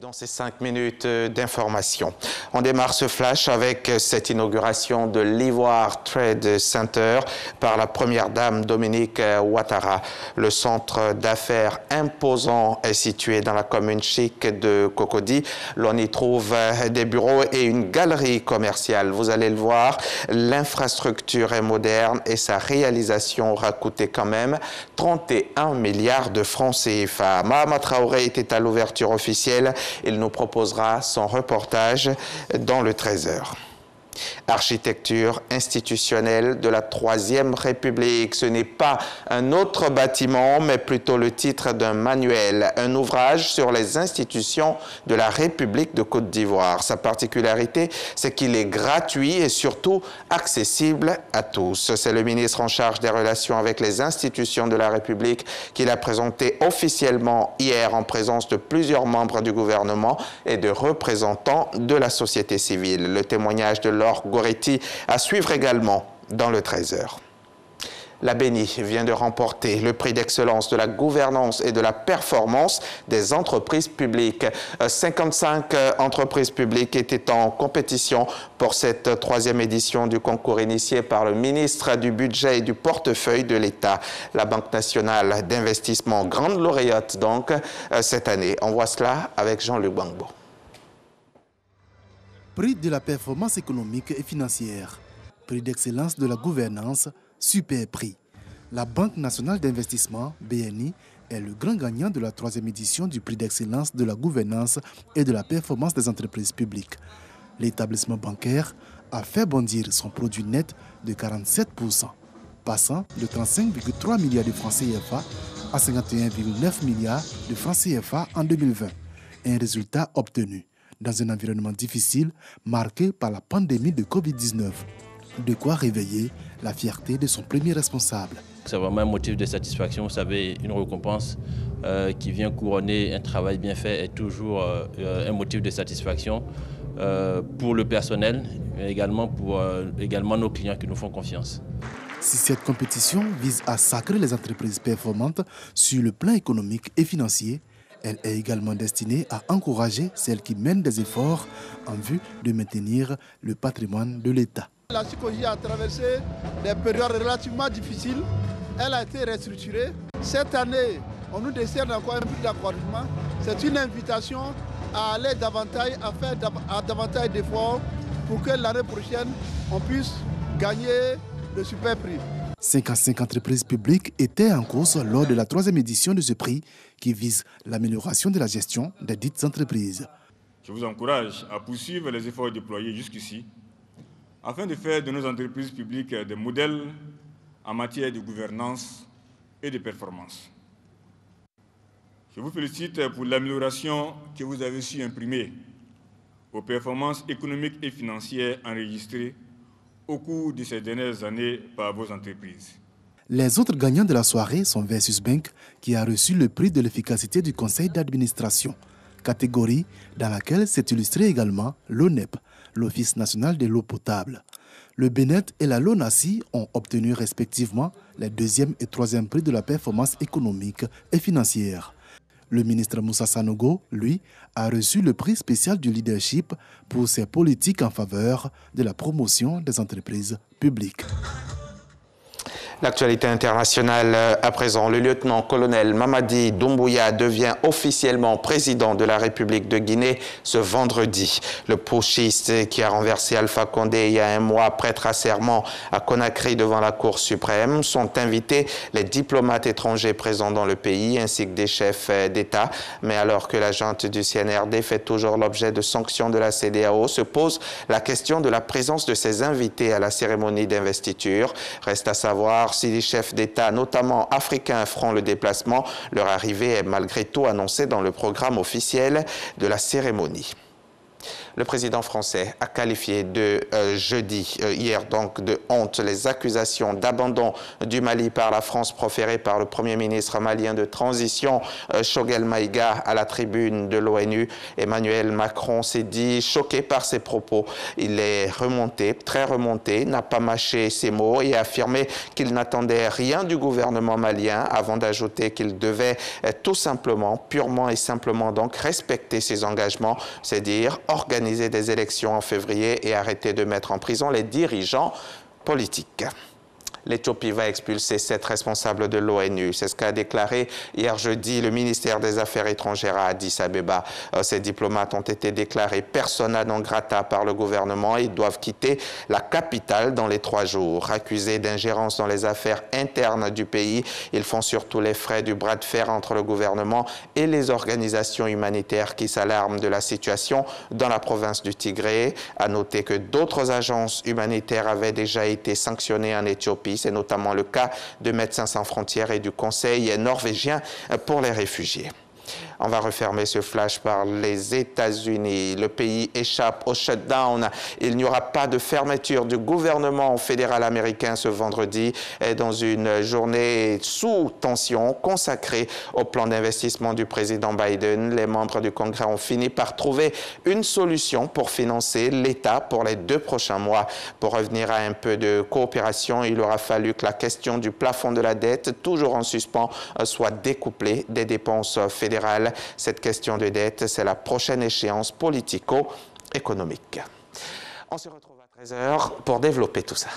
Dans ces 5 minutes d'information, on démarre ce flash avec cette inauguration de l'Ivoire Trade Center par la première dame Dominique Ouattara. Le centre d'affaires imposant est situé dans la commune chic de Cocody. L'on y trouve des bureaux et une galerie commerciale. Vous allez le voir, l'infrastructure est moderne et sa réalisation aura coûté quand même 31 milliards de francs CFA. Mahama Traoré était à l'ouverture officielle. Il nous proposera son reportage dans le 13h. Architecture institutionnelle de la Troisième République. Ce n'est pas un autre bâtiment, mais plutôt le titre d'un manuel, un ouvrage sur les institutions de la République de Côte d'Ivoire. Sa particularité, c'est qu'il est gratuit et surtout accessible à tous. C'est le ministre en charge des relations avec les institutions de la République qui l'a présenté officiellement hier en présence de plusieurs membres du gouvernement et de représentants de la société civile. Le témoignage de Laure Goretti à suivre également dans le 13h. La Béni vient de remporter le prix d'excellence de la gouvernance et de la performance des entreprises publiques. 55 entreprises publiques étaient en compétition pour cette 3e édition du concours initié par le ministre du Budget et du Portefeuille de l'État. La Banque nationale d'investissement, grande lauréate donc cette année. On voit cela avec Jean-Luc Bangbo. Prix de la performance économique et financière, prix d'excellence de la gouvernance, super prix. La Banque nationale d'investissement, BNI, est le grand gagnant de la 3e édition du prix d'excellence de la gouvernance et de la performance des entreprises publiques. L'établissement bancaire a fait bondir son produit net de 47%, passant de 35,3 milliards de francs CFA à 51,9 milliards de francs CFA en 2020. Un résultat obtenu dans un environnement difficile marqué par la pandémie de Covid-19. De quoi réveiller la fierté de son premier responsable. C'est vraiment un motif de satisfaction. Vous savez, une récompense qui vient couronner un travail bien fait est toujours un motif de satisfaction pour le personnel, mais également pour nos clients qui nous font confiance. Si cette compétition vise à sacrer les entreprises performantes sur le plan économique et financier, elle est également destinée à encourager celles qui mènent des efforts en vue de maintenir le patrimoine de l'État. La psychologie a traversé des périodes relativement difficiles. Elle a été restructurée. Cette année, on nous décerne encore un prix d'accompagnement. C'est une invitation à aller davantage, à faire davantage d'efforts pour que l'année prochaine, on puisse gagner le super prix. 55 entreprises publiques étaient en course lors de la 3e édition de ce prix qui vise l'amélioration de la gestion des dites entreprises. Je vous encourage à poursuivre les efforts déployés jusqu'ici afin de faire de nos entreprises publiques des modèles en matière de gouvernance et de performance. Je vous félicite pour l'amélioration que vous avez su imprimer aux performances économiques et financières enregistrées au cours de ces dernières années par vos entreprises. Les autres gagnants de la soirée sont Versus Bank, qui a reçu le prix de l'efficacité du conseil d'administration, catégorie dans laquelle s'est illustré également l'ONEP, l'Office national de l'eau potable. Le Bénet et la LONASI ont obtenu respectivement les 2e et 3e prix de la performance économique et financière. Le ministre Moussa Sanogo, lui, a reçu le prix spécial du leadership pour ses politiques en faveur de la promotion des entreprises publiques. L'actualité internationale à présent. Le lieutenant-colonel Mamadi Doumbouya devient officiellement président de la République de Guinée ce vendredi. Le putschiste qui a renversé Alpha Condé il y a un mois prêtera serment à Conakry devant la Cour suprême. Sont invités les diplomates étrangers présents dans le pays ainsi que des chefs d'État. Mais alors que la junte du CNRD fait toujours l'objet de sanctions de la CEDEAO, se pose la question de la présence de ces invités à la cérémonie d'investiture. Reste à savoir si les chefs d'État, notamment africains, feront le déplacement. Leur arrivée est malgré tout annoncée dans le programme officiel de la cérémonie. Le président français a qualifié de hier donc de honte les accusations d'abandon du Mali par la France proférées par le Premier ministre malien de transition Choguel Maïga à la tribune de l'ONU. Emmanuel Macron s'est dit choqué par ces propos. Il est remonté, très remonté, n'a pas mâché ses mots et a affirmé qu'il n'attendait rien du gouvernement malien avant d'ajouter qu'il devait tout simplement, purement et simplement donc respecter ses engagements, c'est-à-dire organiser des élections en février et arrêter de mettre en prison les dirigeants politiques. L'Éthiopie va expulser 7 responsables de l'ONU. C'est ce qu'a déclaré hier jeudi le ministère des Affaires étrangères à Addis Abeba. Ces diplomates ont été déclarés persona non grata par le gouvernement et doivent quitter la capitale dans les 3 jours. Accusés d'ingérence dans les affaires internes du pays, ils font surtout les frais du bras de fer entre le gouvernement et les organisations humanitaires qui s'alarment de la situation dans la province du Tigré. À noter que d'autres agences humanitaires avaient déjà été sanctionnées en Éthiopie. C'est notamment le cas de Médecins sans frontières et du Conseil norvégien pour les réfugiés. On va refermer ce flash par les États-Unis. Le pays échappe au shutdown. Il n'y aura pas de fermeture du gouvernement fédéral américain ce vendredi dans une journée sous tension consacrée au plan d'investissement du président Biden. Les membres du Congrès ont fini par trouver une solution pour financer l'État pour les 2 prochains mois. Pour revenir à un peu de coopération, il aura fallu que la question du plafond de la dette, toujours en suspens, soit découplée des dépenses fédérales. Cette question de dette, c'est la prochaine échéance politico-économique. On se retrouve à 13h pour développer tout ça.